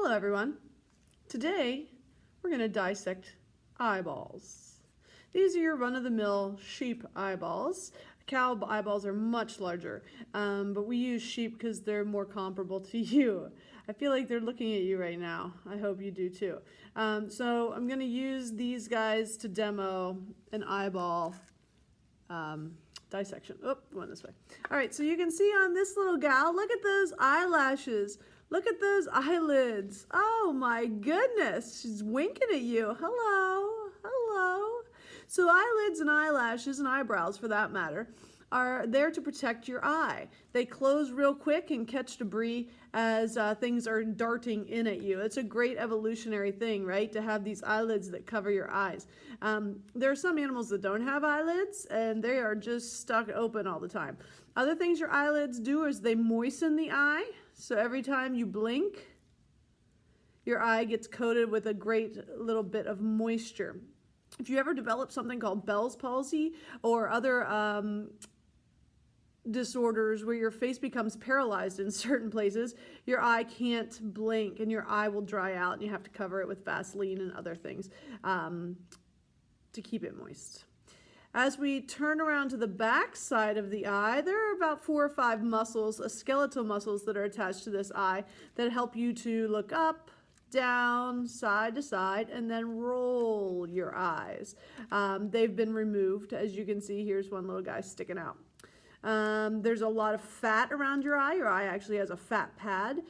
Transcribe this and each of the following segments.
Hello everyone. Today we're going to dissect eyeballs. These are your run-of-the-mill sheep eyeballs. Cow eyeballs are much larger, but we use sheep because they're more comparable to you. I feel like they're looking at you right now. I hope you do too. So I'm going to use these guys to demo an eyeball dissection. Oh, going this way. All right, so you can see on this little gal, look at those eyelashes. Look at those eyelids. Oh my goodness, she's winking at you. Hello, hello. So eyelids and eyelashes and eyebrows, for that matter, are there to protect your eye. They close real quick and catch debris as things are darting in at you. It's a great evolutionary thing, right, to have these eyelids that cover your eyes. There are some animals that don't have eyelids, and they are just stuck open all the time. Other things your eyelids do is they moisten the eye. So every time you blink, your eye gets coated with a great little bit of moisture. If you ever develop something called Bell's palsy or other disorders where your face becomes paralyzed in certain places, your eye can't blink and your eye will dry out and you have to cover it with Vaseline and other things to keep it moist. As we turn around to the back side of the eye, there are about 4 or 5 muscles, skeletal muscles that are attached to this eye that help you to look up, down, side to side, and then roll your eyes. They've been removed. As you can see, here's one little guy sticking out. There's a lot of fat around your eye. Your eye actually has a fat pad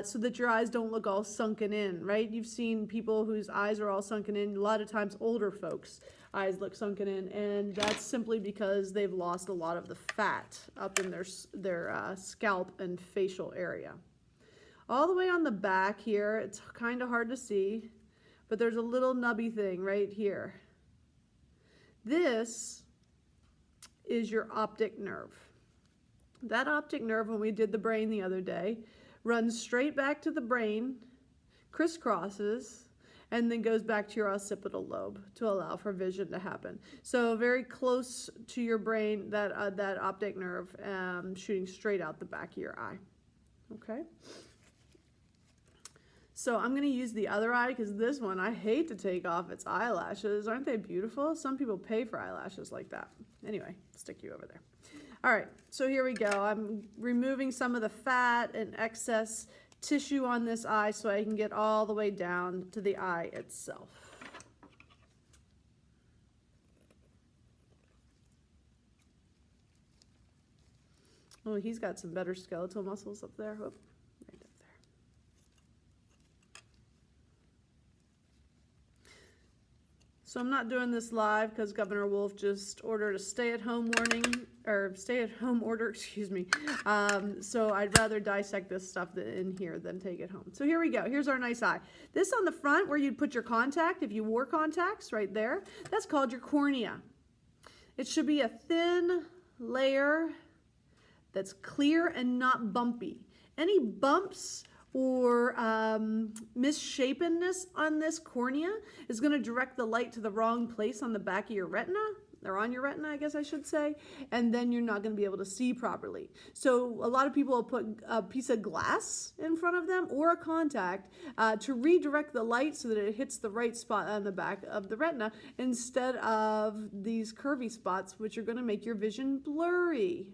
so that your eyes don't look all sunken in, right? You've seen people whose eyes are all sunken in. A lot of times older folks' eyes look sunken in, and that's simply because they've lost a lot of the fat up in their scalp and facial area. All the way on the back here, it's kind of hard to see, but there's a little nubby thing right here. This is your optic nerve. That optic nerve, when we did the brain the other day, runs straight back to the brain, crisscrosses, and then goes back to your occipital lobe to allow for vision to happen. So very close to your brain, that optic nerve shooting straight out the back of your eye. Okay. So I'm going to use the other eye because this one, I hate to take off its eyelashes. Aren't they beautiful? Some people pay for eyelashes like that. Anyway, stick you over there. All right, so here we go. I'm removing some of the fat and excess tissue on this eye so I can get all the way down to the eye itself. Oh, he's got some better skeletal muscles up there. Whoop. So I'm not doing this live because Governor Wolf just ordered a stay-at-home order, excuse me. So I'd rather dissect this stuff in here than take it home. So here we go. Here's our nice eye. This on the front where you'd put your contact, if you wore contacts, right there, that's called your cornea. It should be a thin layer that's clear and not bumpy. Any bumps or misshapenness on this cornea is going to direct the light to the wrong place on the back of your retina, or on your retina, I guess I should say, and then you're not going to be able to see properly. So a lot of people will put a piece of glass in front of them or a contact to redirect the light so that it hits the right spot on the back of the retina instead of these curvy spots, which are going to make your vision blurry.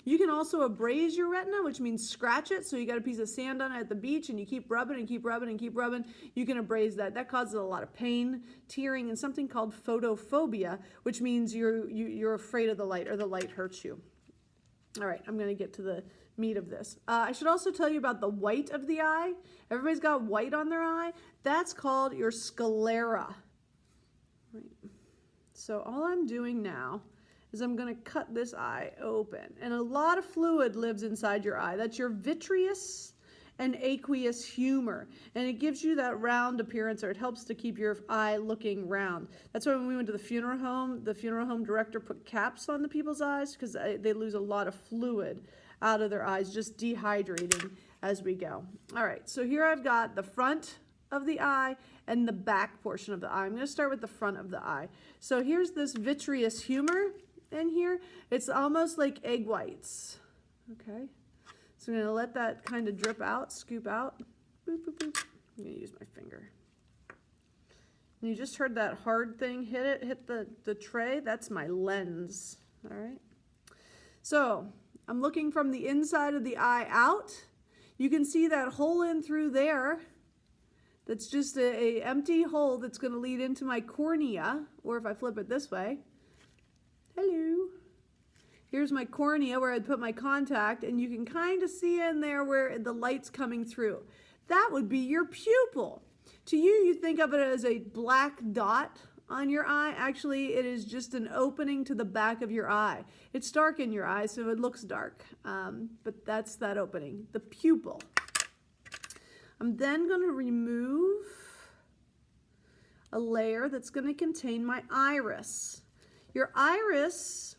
You can also abrase your retina, which means scratch it. So you got a piece of sand on it at the beach and you keep rubbing and keep rubbing and keep rubbing. You can abrase that. That causes a lot of pain, tearing, and something called photophobia, which means you're afraid of the light or the light hurts you. All right, I'm going to get to the meat of this. I should also tell you about the white of the eye. Everybody's got white on their eye. That's called your sclera. Right. So all I'm doing now is I'm going to cut this eye open. And a lot of fluid lives inside your eye. That's your vitreous and aqueous humor. And it gives you that round appearance, or it helps to keep your eye looking round. That's why when we went to the funeral home director put caps on the people's eyes because they lose a lot of fluid out of their eyes, just dehydrating as we go. All right, so here I've got the front of the eye and the back portion of the eye. I'm going to start with the front of the eye. So here's this vitreous humor in here. It's almost like egg whites. Okay, so I'm going to let that kind of drip out, scoop out. Boop, boop, boop. I'm going to use my finger. And you just heard that hard thing hit the tray. That's my lens. All right. So I'm looking from the inside of the eye out. You can see that hole in through there. That's just a empty hole that's going to lead into my cornea, or if I flip it this way, hello. Here's my cornea where I'd put my contact, and you can kind of see in there where the light's coming through. That would be your pupil. To you, you think of it as a black dot on your eye. Actually, it is just an opening to the back of your eye. It's dark in your eye, so it looks dark, but that's that opening, the pupil. I'm then going to remove a layer that's going to contain my iris. Your iris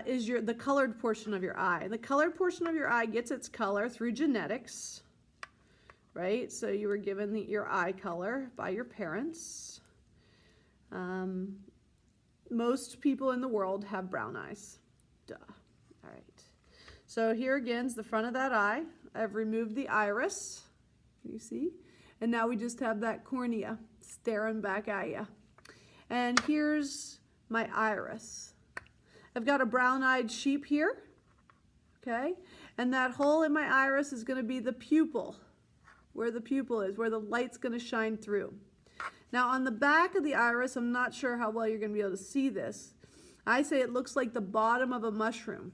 is the colored portion of your eye. The colored portion of your eye gets its color through genetics, right? So you were given your eye color by your parents. Most people in the world have brown eyes. Duh. All right. So here again is the front of that eye. I've removed the iris. Can you see? And now we just have that cornea staring back at you. And here's my iris. I've got a brown-eyed sheep here, okay? And that hole in my iris is going to be the pupil, where the pupil is, where the light's going to shine through. Now on the back of the iris, I'm not sure how well you're going to be able to see this. I say it looks like the bottom of a mushroom,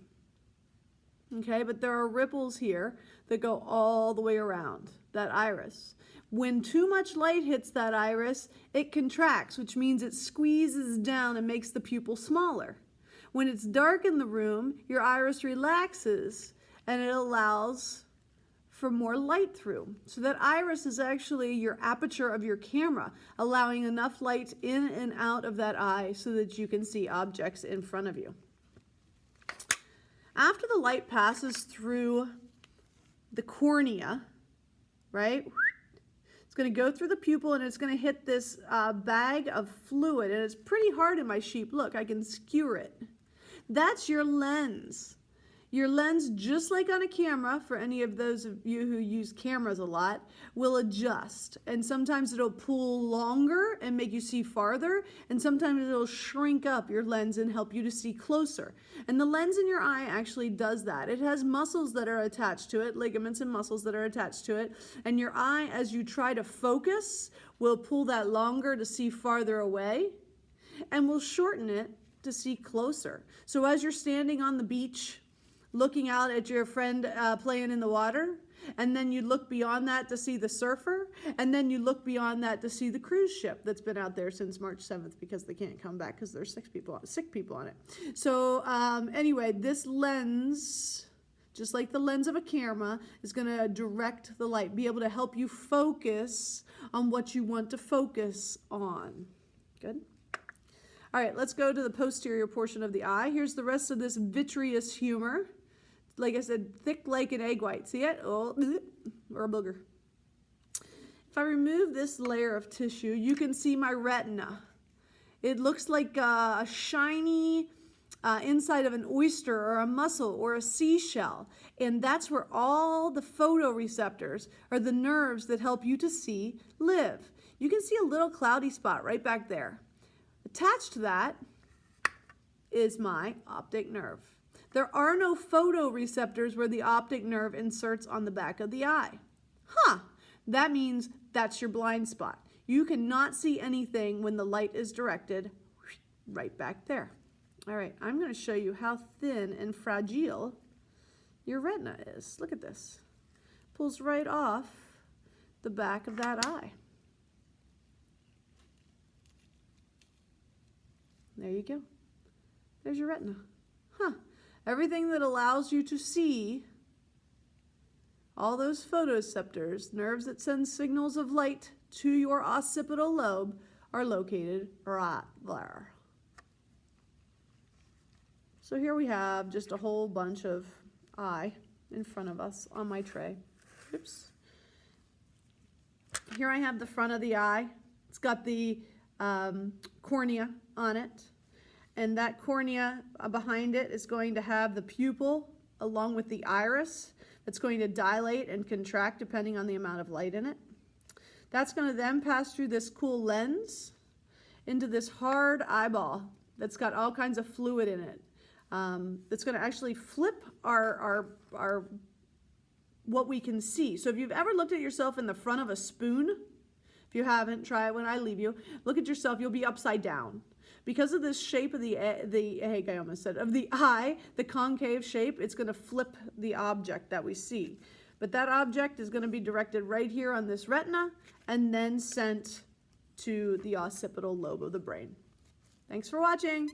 okay? But there are ripples here that go all the way around that iris. When too much light hits that iris, it contracts, which means it squeezes down and makes the pupil smaller. When it's dark in the room, your iris relaxes and it allows for more light through. So that iris is actually your aperture of your camera, allowing enough light in and out of that eye so that you can see objects in front of you. After the light passes through the cornea, right? It's going to go through the pupil and it's going to hit this bag of fluid, and it's pretty hard in my sheep. Look, I can skewer it. That's your lens. Your lens, just like on a camera, for any of those of you who use cameras a lot, will adjust. And sometimes it'll pull longer and make you see farther, and sometimes it'll shrink up your lens and help you to see closer. And the lens in your eye actually does that. It has muscles that are attached to it, ligaments and muscles that are attached to it, and your eye, as you try to focus, will pull that longer to see farther away, and will shorten it to see closer. So as you're standing on the beach, looking out at your friend playing in the water, and then you look beyond that to see the surfer, and then you look beyond that to see the cruise ship that's been out there since March 7th because they can't come back because there's sick people on it. So anyway, this lens, just like the lens of a camera, is going to direct the light, be able to help you focus on what you want to focus on. Good? All right, let's go to the posterior portion of the eye. Here's the rest of this vitreous humor. Like I said, thick like an egg white. See it? Oh, or a booger. If I remove this layer of tissue, you can see my retina. It looks like a shiny inside of an oyster or a mussel or a seashell. And that's where all the photoreceptors, or the nerves that help you to see, live. You can see a little cloudy spot right back there. Attached to that is my optic nerve. There are no photoreceptors where the optic nerve inserts on the back of the eye. That means that's your blind spot. You cannot see anything when the light is directed right back there. All right, I'm going to show you how thin and fragile your retina is. Look at this. Pulls right off the back of that eye. There you go. There's your retina. Everything that allows you to see, all those photoreceptors, nerves that send signals of light to your occipital lobe, are located right there. So here we have just a whole bunch of eye in front of us on my tray. Oops. Here I have the front of the eye. It's got the cornea on it. And that cornea behind it is going to have the pupil along with the iris. It's going to dilate and contract depending on the amount of light in it. That's going to then pass through this cool lens into this hard eyeball that's got all kinds of fluid in it. That's going to actually flip our what we can see. So if you've ever looked at yourself in the front of a spoon, if you haven't, try it when I leave you. Look at yourself, you'll be upside down. Because of this shape of the eye, the concave shape, it's going to flip the object that we see. But that object is going to be directed right here on this retina and then sent to the occipital lobe of the brain. Thanks for watching.